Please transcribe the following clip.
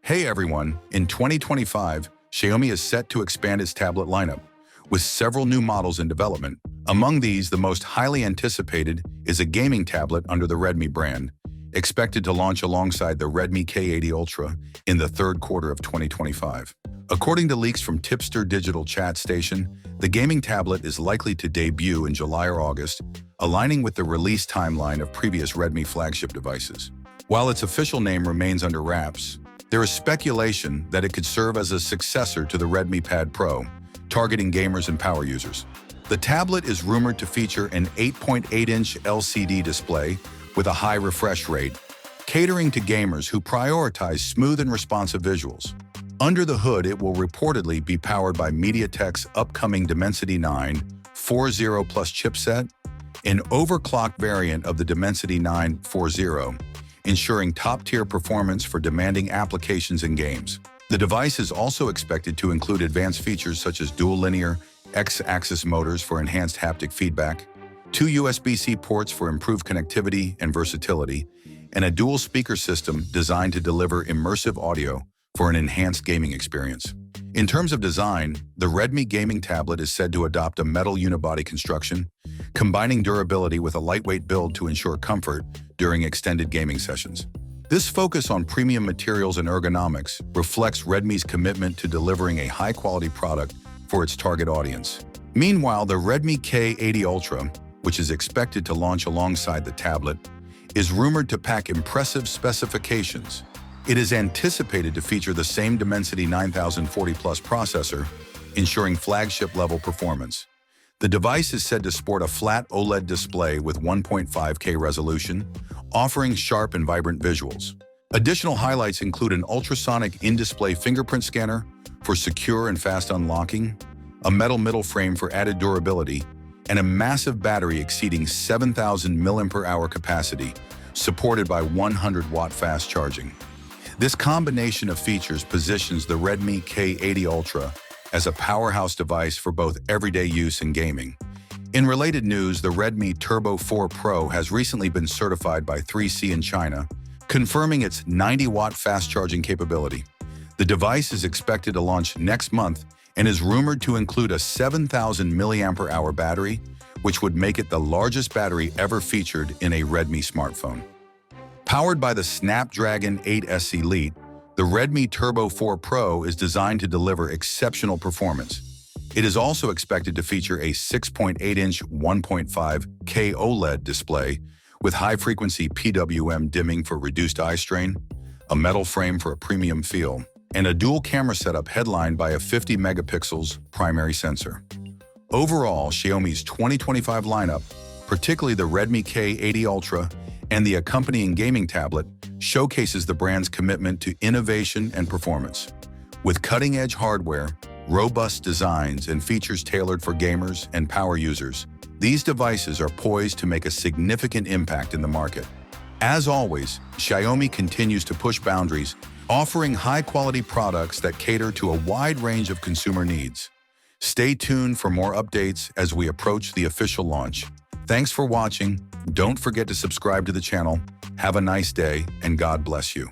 Hey everyone, in 2025, Xiaomi is set to expand its tablet lineup, with several new models in development. Among these, the most highly anticipated is a gaming tablet under the Redmi brand, expected to launch alongside the Redmi K80 Ultra in the third quarter of 2025. According to leaks from Tipster digital chat station, the gaming tablet is likely to debut in July or August, aligning with the release timeline of previous Redmi flagship devices. While its official name remains under wraps, there is speculation that it could serve as a successor to the Redmi Pad Pro, targeting gamers and power users. The tablet is rumored to feature an 8.8-inch LCD display with a high refresh rate, catering to gamers who prioritize smooth and responsive visuals. Under the hood, it will reportedly be powered by MediaTek's upcoming Dimensity 940 Plus chipset, an overclocked variant of the Dimensity 940, ensuring top-tier performance for demanding applications and games. The device is also expected to include advanced features such as dual linear X-axis motors for enhanced haptic feedback, 2 USB-C ports for improved connectivity and versatility, and a dual speaker system designed to deliver immersive audio for an enhanced gaming experience. In terms of design, the Redmi gaming tablet is said to adopt a metal unibody construction, combining durability with a lightweight build to ensure comfort during extended gaming sessions. This focus on premium materials and ergonomics reflects Redmi's commitment to delivering a high-quality product for its target audience. Meanwhile, the Redmi K80 Ultra, which is expected to launch alongside the tablet, is rumored to pack impressive specifications. It is anticipated to feature the same Dimensity 9040 Plus processor, ensuring flagship-level performance. The device is said to sport a flat OLED display with 1.5K resolution, offering sharp and vibrant visuals. Additional highlights include an ultrasonic in-display fingerprint scanner for secure and fast unlocking, a metal middle frame for added durability, and a massive battery exceeding 7,000 mAh capacity, supported by 100-watt fast charging. This combination of features positions the Redmi K80 Ultra as a powerhouse device for both everyday use and gaming. In related news, the Redmi Turbo 4 Pro has recently been certified by 3C in China, confirming its 90-watt fast charging capability. The device is expected to launch next month and is rumored to include a 7,000 mAh battery, which would make it the largest battery ever featured in a Redmi smartphone. Powered by the Snapdragon 8S Elite, the Redmi Turbo 4 Pro is designed to deliver exceptional performance. It is also expected to feature a 6.8-inch 1.5K OLED display with high-frequency PWM dimming for reduced eye strain, a metal frame for a premium feel, and a dual camera setup headlined by a 50 megapixels primary sensor. Overall, Xiaomi's 2025 lineup, particularly the Redmi K80 Ultra and the accompanying gaming tablet, showcases the brand's commitment to innovation and performance. With cutting-edge hardware, robust designs, and features tailored for gamers and power users, these devices are poised to make a significant impact in the market. As always, Xiaomi continues to push boundaries, offering high-quality products that cater to a wide range of consumer needs. Stay tuned for more updates as we approach the official launch. Thanks for watching. Don't forget to subscribe to the channel. Have a nice day, and God bless you.